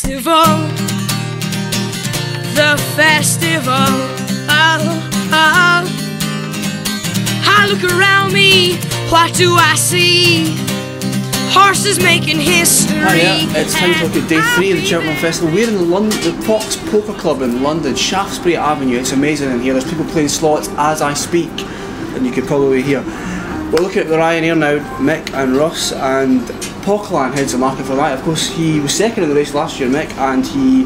festival, the festival. I look around me, what do I see? Horses making history. Hi, yeah, it's time to look at day 3 of the Cheltenham Festival. We're in the Fox Poker Club in London, Shaftesbury Avenue. It's amazing in here. There's people playing slots as I speak, and you can probably hear. We're looking at the Ryanair now, Mick and Russ, and Pockland heads the market for that. Of course, he was second in the race last year, Mick, and he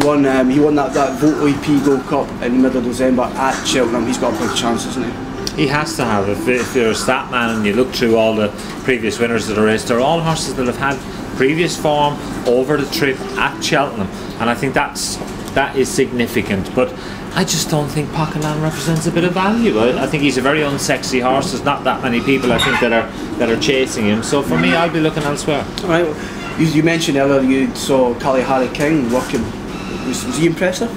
won that Vote EP Gold Cup in the middle of December at Cheltenham. He's got a big chance, isn't he? He has to have. If you're a stat man and you look through all the previous winners of the race, they're all horses that have had previous form over the trip at Cheltenham, and I think that is significant. But I just don't think Pockland represents a bit of value. I think he's a very unsexy horse. There's not that many people, I think, that are chasing him. So for me, I'll be looking elsewhere. All right. You mentioned earlier you saw Harry King working. Was he impressive?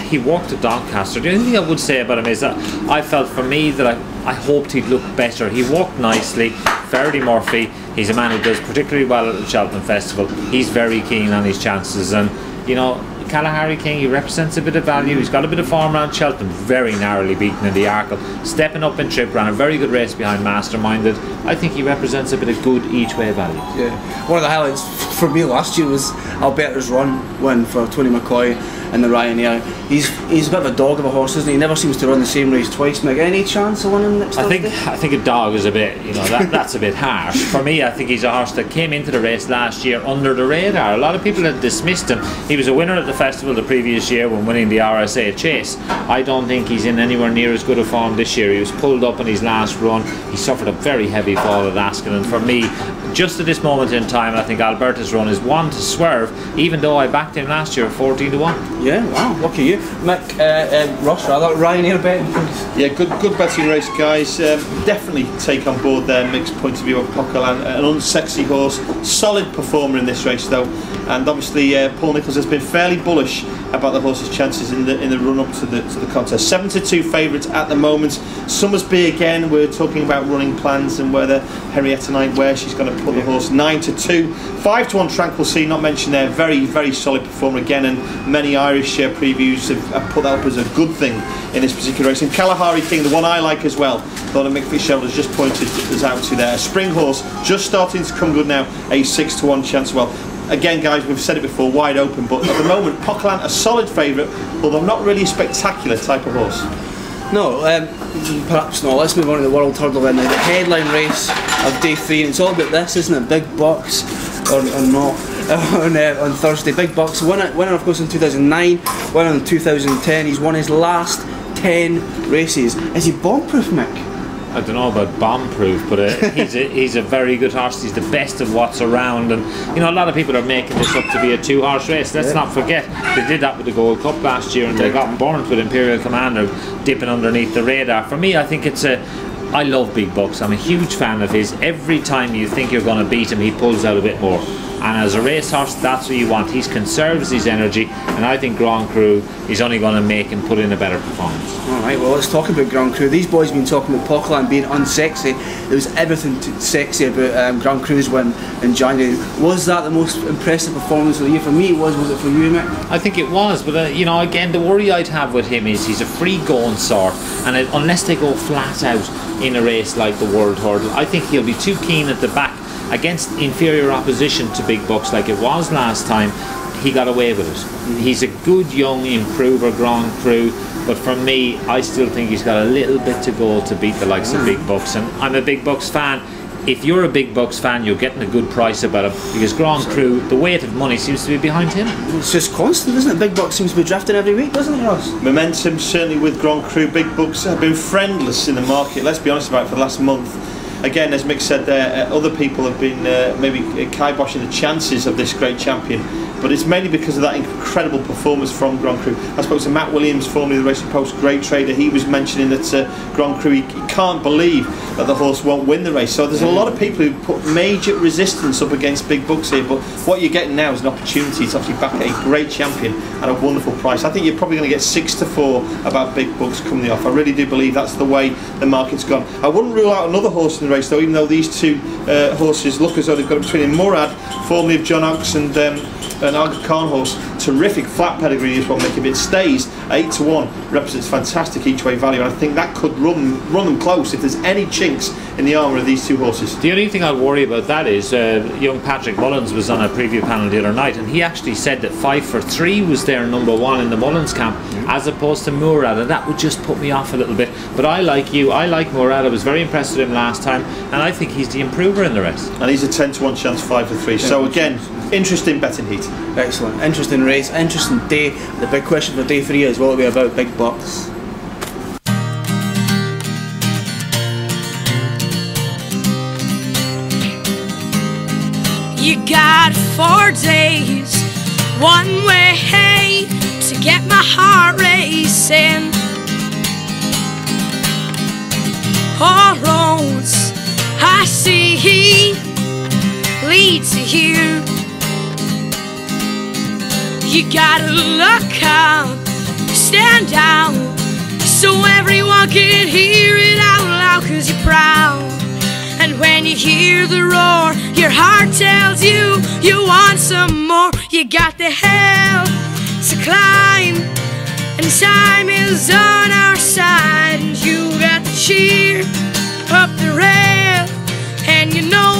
He walked at Doncaster. The only thing I would say about him is that I felt, for me, that I hoped he'd look better. He walked nicely. Ferdy Murphy, he's a man who does particularly well at the Cheltenham Festival. He's very keen on his chances, and you know, Harry King, he represents a bit of value. He's got a bit of form around Cheltenham, very narrowly beaten in the Arkle, stepping up in trip, ran a very good race behind Masterminded. I think he represents a bit of good each way value. Yeah, one of the highlights for me last year was Alberta's run win for Tony McCoy in the Ryanair. He's a bit of a dog of a horse, isn't he? He never seems to run the same race twice. Mick, any chance of winning next Thursday? I think a dog is a bit, you know, that's a bit harsh. For me, I think he's a horse that came into the race last year under the radar. A lot of people had dismissed him. He was a winner at the festival the previous year when winning the RSA Chase. I don't think he's in anywhere near as good a form this year. He was pulled up in his last run. He suffered a very heavy fall at Ascot, and for me, just at this moment in time, I think Alberta's run is one to swerve, even though I backed him last year 14 to 1. Yeah, wow, lucky you. Mick, Ross rather, Ryanair betting, please. Yeah, good betting race, guys. Definitely take on board there Mick's point of view of Pockland, an unsexy horse, solid performer in this race though, and obviously Paul Nicholls has been fairly bullish about the horse's chances in the run up to the contest. 7-2 favourites at the moment. Summersby again, we're talking about running plans and whether Henrietta Knight, where she's going to put the horse. 9-2, 5-1 Tranquil Sea, not mentioned there. Very solid performer again, and many Irish previews have put that up as a good thing in this particular race. And Kalahari King, the one I like as well, Donna Mick Fitzgerald has just pointed us out to there. A spring horse just starting to come good now, a 6-1 chance. Well, again, guys, we've said it before, wide open, but at the moment, Pockland a solid favourite, although not really a spectacular type of horse. No, perhaps not. Let's move on to the World Hurdle then. The headline race of day 3, and it's all about this, isn't it? Big bucks or not on Thursday. Big bucks. Winner of course in 2009, winner in 2010. He's won his last 10 races. Is he bomb-proof, Mick? I don't know about bomb-proof, but he's a very good horse. He's the best of what's around, and you know, a lot of people are making this up to be a 2-horse race. Let's not forget they did that with the Gold Cup last year, and they got burnt with Imperial Commander dipping underneath the radar. For me, I think I love big bucks. I'm a huge fan of his. Every time you think you're going to beat him, he pulls out a bit more. And as a racehorse, that's what you want. He conserves his energy, and I think Grand Cru is only going to make him put in a better performance. Alright, well, let's talk about Grand Cru. These boys have been talking about Pockland being unsexy. There was everything sexy about Grand Cru's win in January. Was that the most impressive performance of the year? For me, it was. Was it for you, Mick? I think it was, but you know, again, the worry I'd have with him is he's a free-going sort, and unless they go flat out in a race like the World Hurdle, I think he'll be too keen at the back against inferior opposition to big bucks like it was last time. He got away with it. He's a good young improver, Grand Cru, but for me, I still think he's got a little bit to go to beat the likes of big bucks, and I'm a big bucks fan. If you're a big bucks fan, you're getting a good price about him, because Grand Cru, the weight of money seems to be behind him. It's just constant, isn't it? Big bucks seems to be drafting every week, doesn't it, Ross? Momentum certainly with Grand Cru. Big bucks have been friendless in the market, let's be honest about it, for the last month. Again, as Mick said there, other people have been maybe kiboshing the chances of this great champion, but it's mainly because of that incredible performance from Grand Cru. I spoke to Matt Williams, formerly of the Racing Post great trader. He was mentioning that Grand Cru, he can't believe that the horse won't win the race. So there's a lot of people who put major resistance up against big bucks here, but what you're getting now is an opportunity to actually back a great champion at a wonderful price. I think you're probably going to get 6-4 about big bucks coming off. I really do believe that's the way the market's gone. I wouldn't rule out another horse in the race though, even though these two horses look as though they've got between him. Murad, formerly of John Oakes, and an Aga Khan horse, terrific flat pedigree, this one, Mick. If it stays 8-1, represents fantastic each way value, and I think that could run them close if there's any chinks in the armour of these two horses. The only thing I worry about that is young Patrick Mullins was on a preview panel the other night, and he actually said that 5-3 was their number one in the Mullins camp, as opposed to Murad, and that would just put me off a little bit. But I like you, I like Murad. I was very impressed with him last time, and I think he's the improver in the race. And he's a 10-1 chance, 5-3. So again, interesting betting heat. Excellent, interesting race, interesting day. The big question for day 3 is what will be about big bucks. You got 4 days, one way to get my heart racing. All roads I see lead to you. You gotta look up, stand down, so everyone can hear it out loud, 'cause you're proud. And when you hear the roar, your heart tells you you want some more. You got the hill to climb, and time is on our side. And you got the cheer up the rail, and you know